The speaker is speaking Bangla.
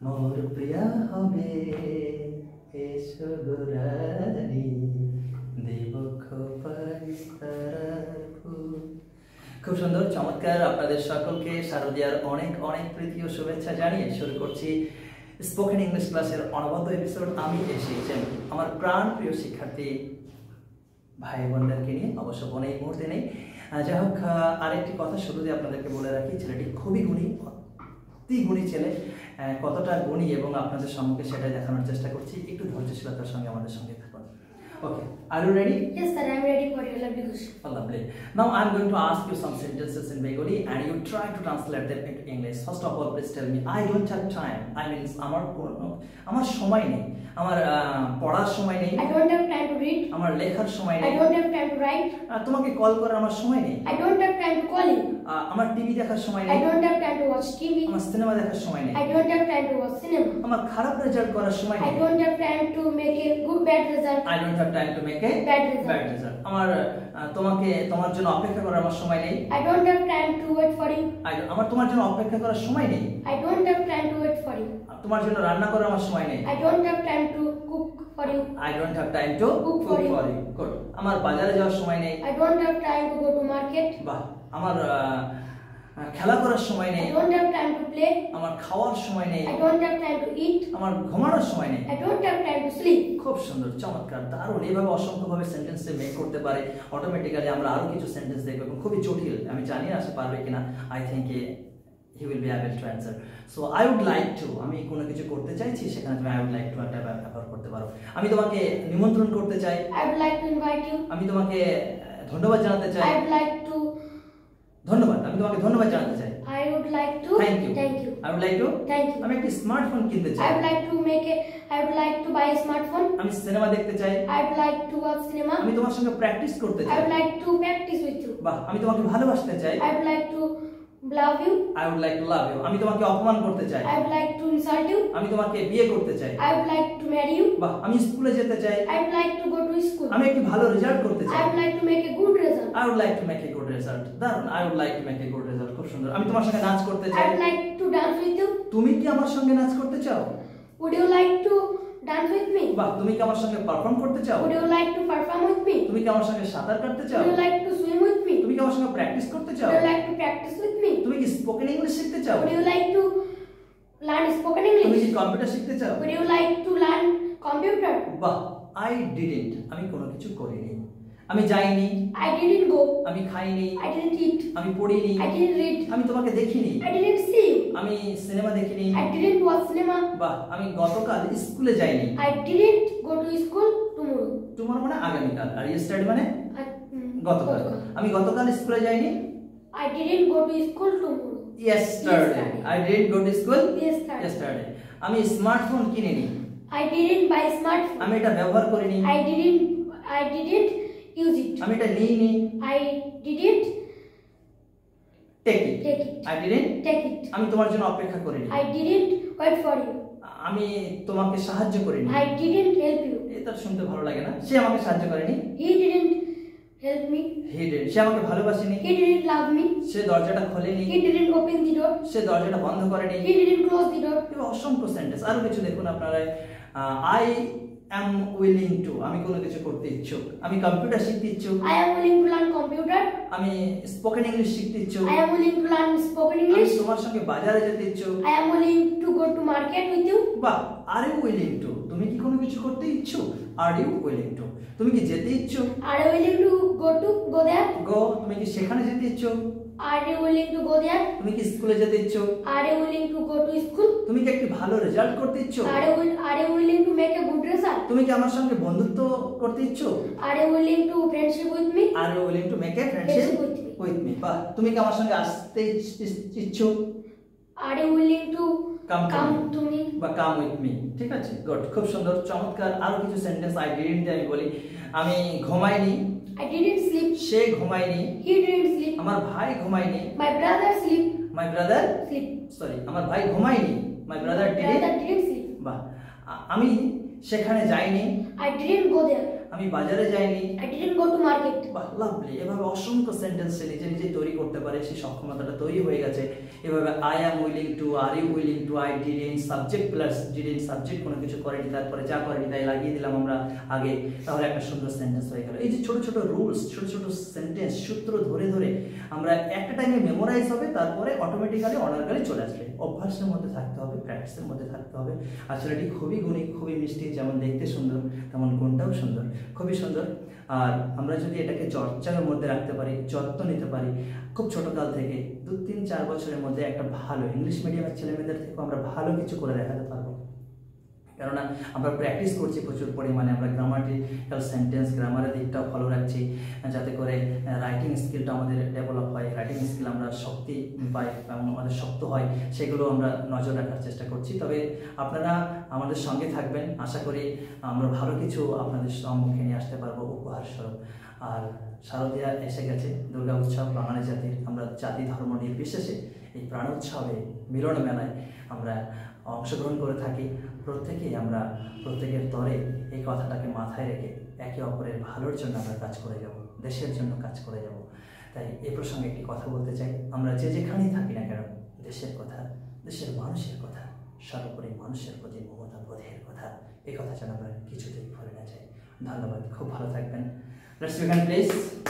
মোর প্রিয়া হবে এসো গোরারি দেব খুব সুন্দর চমৎকার। আপনাদের সকলকে শারদীয়ার অনেক অনেক প্রীতি ও শুভেচ্ছা জানিয়ে শুরু করছি স্পোকেন ইংলিশ ক্লাসের অনবদ্য এপিসোড। আমি এসেছি আমার প্রাণ প্রিয় শিক্ষার্থী ভাই বোনদেরকে নিয়ে, অবশ্য বোন এই মুহূর্তে নেই। যাই হোক, আরেকটি কথা শুরুতে আপনাদেরকে বলে রাখি, ছেলেটি খুবই গুণী, অতি গুণী ছেলে। কতটা গুণী এবং আপনাদের সম্মুখে সেটাই দেখানোর চেষ্টা করছি। একটু ধৈর্যশীলতার সঙ্গে আমাদের সঙ্গে থাকুন। Okay, are you ready? Yes sir, I am ready for your lovely question. Oh, lovely. Now I am going to ask you some sentences in Bengali and you try to translate them into English. First of all, please tell me, I don't have time. I mean, আমার সময় নেই, আমার পড়ার সময় নেই। I don't have time to read. আমার লেখার সময় নেই। I don't have time to write. তোমাকে কল করার আমার সময় নেই। I don't have time to call you. আমার টিভি দেখার সময় নেই। I don't have time to watch TV. আমার সিনেমা দেখার সময় নেই। I don't have time to watch cinema. আমার খারাপ রেজাল্ট করার সময় নেই। I don't have time to make a bad result. I don't have time to make a bad result. আমার তোমার জন্য অপেক্ষা করার আমার সময় নেই। I don't have time to wait for you. আমার তোমার জন্য অপেক্ষা করার সময় নেই। I don't have time to wait for you. তোমার জন্য রান্না করার আমার সময় নেই। I don't have time to cook for you. I don't have time to cook for you. Good. আমার বাজারে যাওয়ার সময় নেই। I don't have time to go to market. বাহ। আমার খেলা করার সময় নেই। I don't have time to play. আমার খাওয়ার সময় নেই। I don't have time to eat. আমার ঘুমানোর সময় নেই। I don't have time to sleep. খুব সুন্দর, চমৎকার, দারুণ। এইভাবে অসংখ্যভাবে সেন্টেন্সে মেক করতে পারে। অটোমেটিক্যালি আমরা আরো কিছু সেন্টেন্স দেখব এবং খুবই জটিল, আমি জানি না সে পারবে কিনা। I think he will be able to answer. So I would like to, আমি কোনো কিছু করতে চাইছি সেখানে তুমি I would like to একটা ব্যবহার করতে পারো। আমি তোমাকে নিমন্ত্রণ করতে চাই। I would like to invite you. আমি তোমাকে ধন্যবাদ জানাতে চাই। I would like to ধন্যবাদ, আমি তোমাকে ধন্যবাদ জানাতে চাই। I would like to thank you. Thank you. I would like to Thank you. আমি একটা স্মার্টফোন কিনতে চাই। I would like to buy a smartphone. আমি সিনেমা দেখতে চাই। I would like to watch cinema. আমি তোমার সঙ্গে প্র্যাকটিস করতে I চাই। would like to practice with you. বাহ। আমি তোমাকে ভালোবাসতে চাই। I would like to love you. I would like to love you. আমি তোমাকে অপমান করতে চাই। I would like to insult you. আমি তোমাকে বিয়ে করতে চাই। I would like to marry you. বাহ। আমি স্কুলে যেতে চাই। I would like to go to school. আমি একটি ভালো রেজাল্ট করতে চাই। I would like to make a good result. I would like to make a good result. দারুণ। I would like to make a good result. খুব সুন্দর। আমি তোমার সঙ্গে নাচ করতে I চাই। would like to dance with you. তুমি কি আমার সঙ্গে নাচ করতে চাও? Would you like to dance with me? বাহ। তুমি কি আমার সঙ্গে পারফর্ম করতে চাও? Would you like to perform with me? তুমি কি আমার সঙ্গে সাঁতার কাটতে চাও? Would you like to swim with me? তুমি কি আমার সঙ্গে প্র্যাকটিস করতে চাও? Would you like to practice with me? তুমি কি স্পোকেন ইংলিশ শিখতে চাও? Would you like to learn spoken তুমি English? কি কম্পিউটার শিখতে চাও? Would you like to learn computer? বাহ। I didn't, আমি কোনো কিছু করিনি। আমি যাইনি। I didn't go. আমি খাইনি। I didn't eat. আমি পড়িনি। I didn't read. আমি তোমাকে দেখিনি। I didn't see you. আমি সিনেমা দেখিনি। I didn't watch cinema. বাহ। আমি গতকাল স্কুলে যাইনি। I didn't go to school tomorrow. Tomorrow মানে আগামীকাল, আর ইয়েস্টারডে মানে I- গতকাল। আমি গতকাল স্কুলে যাইনি। I didn't go to school tomorrow. Yesterday. I didn't go to school Yesterday. আমি স্মার্টফোন কিনিনি। I didn't buy smartphone. আমি এটা ব্যবহার করিনি। I didn't use it. আমি এটা নিইনি। I didn't take it. take it. I didn't Take it. আমি তোমার জন্য অপেক্ষা করিনি। I didn't wait for you. আমি তোমাকে সাহায্য করিনি। I didn't help you. এটা শুনতে ভালো লাগে না। সে আমাকে সাহায্য করেনি। He didn't help me. He did. সে আমাকে ভালোবাসেনি। He didn't love me. সে দরজাটা খোলেনি। He didn't open the door. সে দরজাটা বন্ধ করেনি। He didn't close the door. এবার অসংখ্য সেন্টেন্স, আরো কিছু দেখুন আপনারা। I am willing to, আমি কোনো কিছু করতে ইচ্ছুক। আমি কম্পিউটার শিখতে ইচ্ছুক। I am willing to learn computer. আমি স্পোকেন ইংলিশ শিখতে ইচ্ছুক। I am willing to learn spoken আমি English. তোমার সঙ্গে বাজারে যেতে ইচ্ছুক। I am willing to go to market with you. বাহ। আর ইউ উইলিং টু, তুমি কি কোনো কিছু করতে ইচ্ছুক? আর ইউ উইলিং টু, তুমি কি যেতে ইচ্ছুক? Are you willing to go there? গো, তুমি কি সেখানে যেতে ইচ্ছুক? Are you willing to go there? তুমি কি স্কুলে যেতে ইচ্ছুক? Are you willing to go to school? তুমি কি একটি ভালো রেজাল্ট করতে ইচ্ছুক? Are you willing to make a good result? তুমি কি আমার সঙ্গে বন্ধুত্ব করতে ইচ্ছুক? Are you willing to friendship with me? Are you willing to make a friendship with me. বাহ। তুমি কি আমার সঙ্গে আসতে ইচ্ছুক? Are you willing to come to me? বা কাম উইথ মি। ঠিক আছে, গুড, খুব সুন্দর, চমৎকার। আরো কিছু সেন্টেন্স I didn't আমি বলি। আমি ঘুমাইনি। I didn't sleep. Say ঘুমায়নি। He didn't sleep. আমার ভাই ঘুমায়নি। My brother sleep. My brother Sleep. Sorry, আমার ভাই ঘুমায়নি। My brother Brother didn't sleep. বাহ। আমি সেখানে যাইনি। I didn't go there. আমি বাজারে যাইনি। I didn't go to market. বাহ, লাভলি। এভাবে অসংখ্য সেন্টেন্স সে নিজে নিজে তৈরি করতে পারে, সেই সক্ষমতাটা তৈরি হয়ে গেছে। এভাবে I am willing to, are you willing to, I didn't, subject plus didn't, subject কোনো কিছু করেনি, তারপরে যা করেনি তাই লাগিয়ে দিলাম আমরা আগে, তাহলে একটা সুন্দর সেন্টেন্স হয়ে গেল। এই যে ছোট ছোট রুলস, ছোট ছোট সেন্টেন্স সূত্র ধরে ধরে আমরা একটা টাইমে মেমোরাইজ হবে, তারপরে অটোমেটিক্যালি অনার্গালি চলে আসবে। অভ্যাসের মধ্যে থাকতে হবে, প্র্যাকটিসের মধ্যে থাকতে হবে। আর ছেলেটি খুবই গুণী, খুবই মিষ্টি, যেমন দেখতে সুন্দর তেমন গুণটাও সুন্দর, খুবই সুন্দর। আর আমরা যদি এটাকে চর্চার মধ্যে রাখতে পারি, যত্ন নিতে পারি খুব ছোটকাল থেকে, 2-3-4 বছরের মধ্যে একটা ভালো ইংলিশ মিডিয়ামের ছেলেমেয়েদের থেকেও আমরা ভালো কিছু করে দেখাতে পারবো। কেননা আমরা প্র্যাকটিস করছি প্রচুর পরিমাণে, আমরা গ্রামাটিক্যাল সেন্টেন্স, গ্রামারের দিকটাও ফলো রাখছি, যাতে করে রাইটিং স্কিলটা আমাদের ডেভেলপ হয়, রাইটিং স্কিল আমরা শক্তি পাই এবং আমাদের শক্ত হয়, সেগুলো আমরা নজর রাখার চেষ্টা করছি। তবে আপনারা আমাদের সঙ্গে থাকবেন, আশা করি আমরা ভালো কিছু আপনাদের সম্মুখে নিয়ে আসতে পারবো উপহার স্বরূপ। আর শারদীয়া এসে গেছে, দুর্গা উৎসব বাঙালি জাতির, আমরা জাতি ধর্ম নির্বিশেষে এই প্রাণ উৎসবে, মিলন মেলায় আমরা অংশগ্রহণ করে থাকি। প্রত্যেকেই আমরা প্রত্যেকের তরে এই কথাটাকে মাথায় রেখে একে অপরের ভালোর জন্য আমরা কাজ করে যাব, দেশের জন্য কাজ করে যাব। তাই এ প্রসঙ্গে একটি কথা বলতে চাই, আমরা যে যেখানেই থাকি না কেন, দেশের কথা, দেশের মানুষের কথা, সর্বোপরি মানুষের প্রতি মমতা বোধের কথা, এই কথা যেন আমরা কিছুতেই ভুলে না যাই। ধন্যবাদ, খুব ভালো থাকবেন। Let's begin, please.